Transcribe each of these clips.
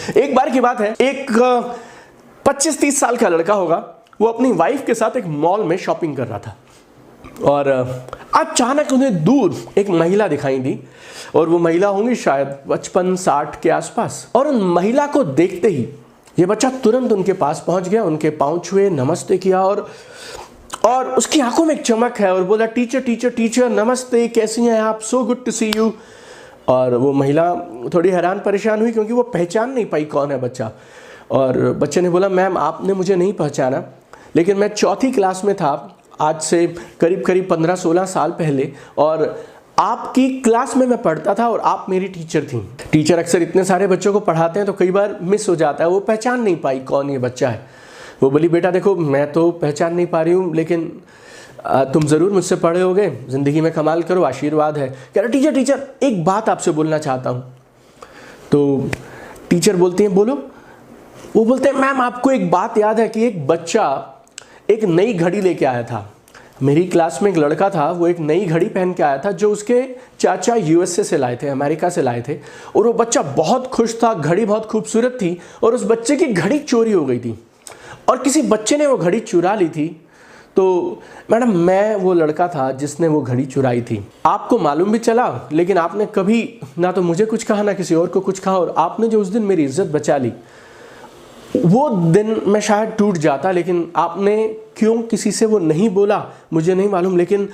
एक बार की बात है, एक 25-30 साल का लड़का होगा, वो अपनी वाइफ के साथ एक मॉल में शॉपिंग कर रहा था और अचानक उन्हें दूर एक महिला दिखाई दी और वो महिला होंगी शायद 55-60 के आसपास। और उन महिला को देखते ही ये बच्चा तुरंत उनके पास पहुंच गया, उनके पांव छुए, नमस्ते किया और उसकी आंखों में एक चमक है और बोला, टीचर टीचर टीचर नमस्ते, कैसी हैं आप, so good to see you. और वो महिला थोड़ी हैरान परेशान हुई क्योंकि वो पहचान नहीं पाई कौन है बच्चा। और बच्चे ने बोला, मैम आपने मुझे नहीं पहचाना, लेकिन मैं 4th क्लास में था आज से करीब 15-16 साल पहले, और आपकी क्लास में मैं पढ़ता था और आप मेरी टीचर थी। टीचर अक्सर इतने सारे बच्चों को पढ़ाते हैं तो कई बार मिस हो जाता है, वो पहचान नहीं पाई कौन ये बच्चा है। वो बोली, बेटा देखो मैं तो पहचान नहीं पा रही हूँ, लेकिन तुम ज़रूर मुझसे पढ़े होगे, ज़िंदगी में कमाल करो, आशीर्वाद है। कह रहा, टीचर टीचर एक बात आपसे बोलना चाहता हूँ। तो टीचर बोलती हैं, बोलो। वो बोलते हैं, मैम आपको एक बात याद है कि एक बच्चा एक नई घड़ी लेके आया था। मेरी क्लास में एक लड़का था, वो एक नई घड़ी पहन के आया था जो उसके चाचा USA से लाए थे, अमेरिका से लाए थे, और वो बच्चा बहुत खुश था, घड़ी बहुत खूबसूरत थी और उस बच्चे की घड़ी चोरी हो गई थी और किसी बच्चे ने वो घड़ी चुरा ली थी। तो मैडम मैं वो लड़का था जिसने वो घड़ी चुराई थी। आपको मालूम भी चला, लेकिन आपने कभी ना तो मुझे कुछ कहा ना किसी और को कुछ कहा, और आपने जो उस दिन मेरी इज्जत बचा ली, वो दिन मैं शायद टूट जाता, लेकिन आपने क्यों किसी से वो नहीं बोला मुझे नहीं मालूम, लेकिन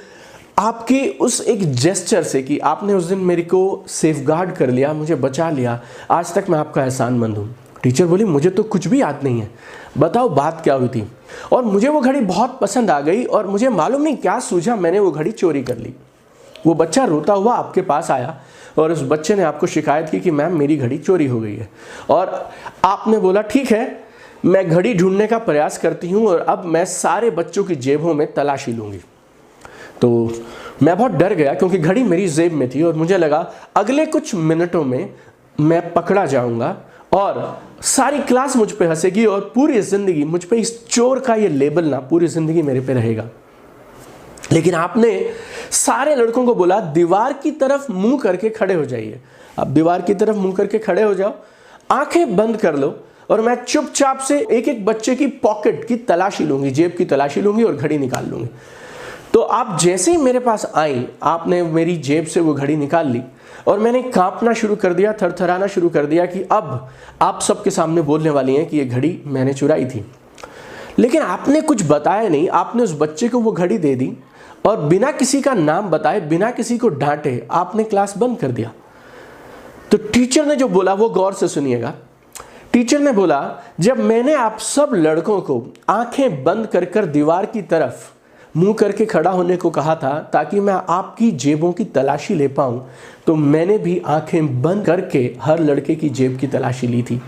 आपकी उस एक जेस्चर से कि आपने उस दिन मेरे को सेफगार्ड कर लिया, मुझे बचा लिया, आज तक मैं आपका एहसानमंद हूँ। टीचर बोली, मुझे तो कुछ भी याद नहीं है, बताओ बात क्या हुई थी। और मुझे वो घड़ी बहुत पसंद आ गई और मुझे मालूम नहीं क्या सूझा, मैंने वो घड़ी चोरी कर ली। वो बच्चा रोता हुआ आपके पास आया और उस बच्चे ने आपको शिकायत की कि मैम मेरी घड़ी चोरी हो गई है, और आपने बोला, ठीक है मैं घड़ी ढूंढने का प्रयास करती हूँ और अब मैं सारे बच्चों की जेबों में तलाशी लूँगी। तो मैं बहुत डर गया क्योंकि घड़ी मेरी जेब में थी और मुझे लगा अगले कुछ मिनटों में मैं पकड़ा जाऊँगा और सारी क्लास मुझ पे हंसेगी और पूरी ज़िंदगी मुझ पे इस चोर का ये लेबल ना पूरी ज़िंदगी मेरे पे रहेगा। लेकिन आपने सारे लड़कों को बोला, दीवार की तरफ मुंह करके खड़े हो जाइए। आप दीवार की तरफ मुंह करके खड़े हो जाओ, आंखें बंद कर लो और मैं चुपचाप से एक एक बच्चे की पॉकेट की तलाशी लूंगी, जेब की तलाशी लूंगी और घड़ी निकाल लूंगी। तो आप जैसे ही मेरे पास आई, आपने मेरी जेब से वो घड़ी निकाल ली और मैंने कांपना शुरू कर दिया, थरथराना शुरू कर दिया कि अब आप सबके सामने बोलने वाली हैं कि ये घड़ी मैंने चुराई थी। लेकिन आपने कुछ बताया नहीं, आपने उस बच्चे को वो घड़ी दे दी और बिना किसी का नाम बताए, बिना किसी को डांटे आपने क्लास बंद कर दिया। तो टीचर ने जो बोला वो गौर से सुनिएगा। टीचर ने बोला, जब मैंने आप सब लड़कों को आंखें बंद कर कर दीवार की तरफ मुंह करके खड़ा होने को कहा था ताकि मैं आपकी जेबों की तलाशी ले पाऊं, तो मैंने भी आंखें बंद करके हर लड़के की जेब की तलाशी ली थी।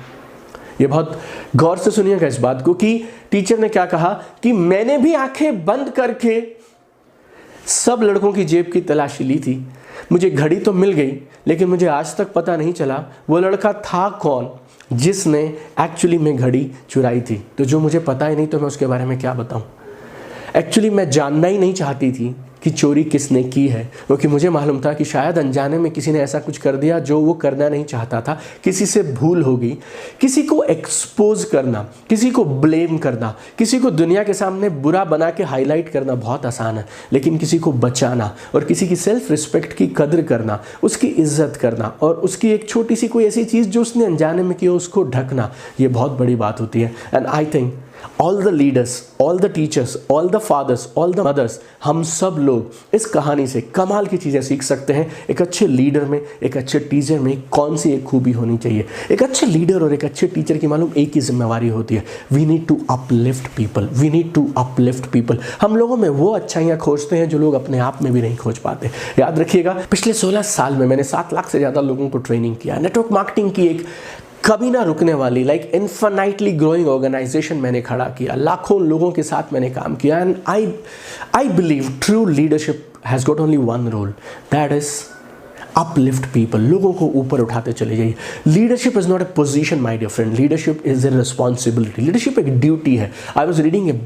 ये बहुत गौर से सुनिएगा इस बात को कि टीचर ने क्या कहा कि मैंने भी आंखें बंद करके सब लड़कों की जेब की तलाशी ली थी। मुझे घड़ी तो मिल गई, लेकिन मुझे आज तक पता नहीं चला वो लड़का था कौन जिसने एक्चुअली में घड़ी चुराई थी। तो जो मुझे पता ही नहीं तो मैं उसके बारे में क्या बताऊं। एक्चुअली मैं जानना ही नहीं चाहती थी कि चोरी किसने की है, क्योंकि मुझे मालूम था कि शायद अनजाने में किसी ने ऐसा कुछ कर दिया जो वो करना नहीं चाहता था। किसी से भूल होगी। किसी को एक्सपोज करना, किसी को ब्लेम करना, किसी को दुनिया के सामने बुरा बना के हाईलाइट करना बहुत आसान है, लेकिन किसी को बचाना और किसी की सेल्फ रिस्पेक्ट की कदर करना, उसकी इज्जत करना और उसकी एक छोटी सी कोई ऐसी चीज़ जो उसने अनजाने में की हो उसको ढकना, ये बहुत बड़ी बात होती है। And I think all the leaders, all the teachers, all the fathers, all the mothers, हम सब लोग इस कहानी से कमाल की चीज़ें सीख सकते हैं। एक अच्छे लीडर में, एक अच्छे टीचर में कौन सी एक खूबी होनी चाहिए। एक अच्छे लीडर और एक अच्छे टीचर की मालूम एक ही जिम्मेवारी होती है, we need to uplift people, we need to uplift people. हम लोगों में वो अच्छाइयाँ खोजते हैं जो लोग अपने आप में भी नहीं खोज पाते। याद रखिएगा, पिछले 16 साल में मैंने 7 लाख से ज़्यादा लोगों को ट्रेनिंग किया। नेटवर्क मार्केटिंग की एक कभी ना रुकने वाली इन्फिनाइटली ग्रोइंग ऑर्गेनाइजेशन मैंने खड़ा किया, लाखों लोगों के साथ मैंने काम किया। And I believe true leadership has got only one role, that is uplift people. लोगों को ऊपर उठाते चले जाइए। Leadership is not a position my dear friend, leadership is a responsibility, leadership एक ड्यूटी है। I was reading a book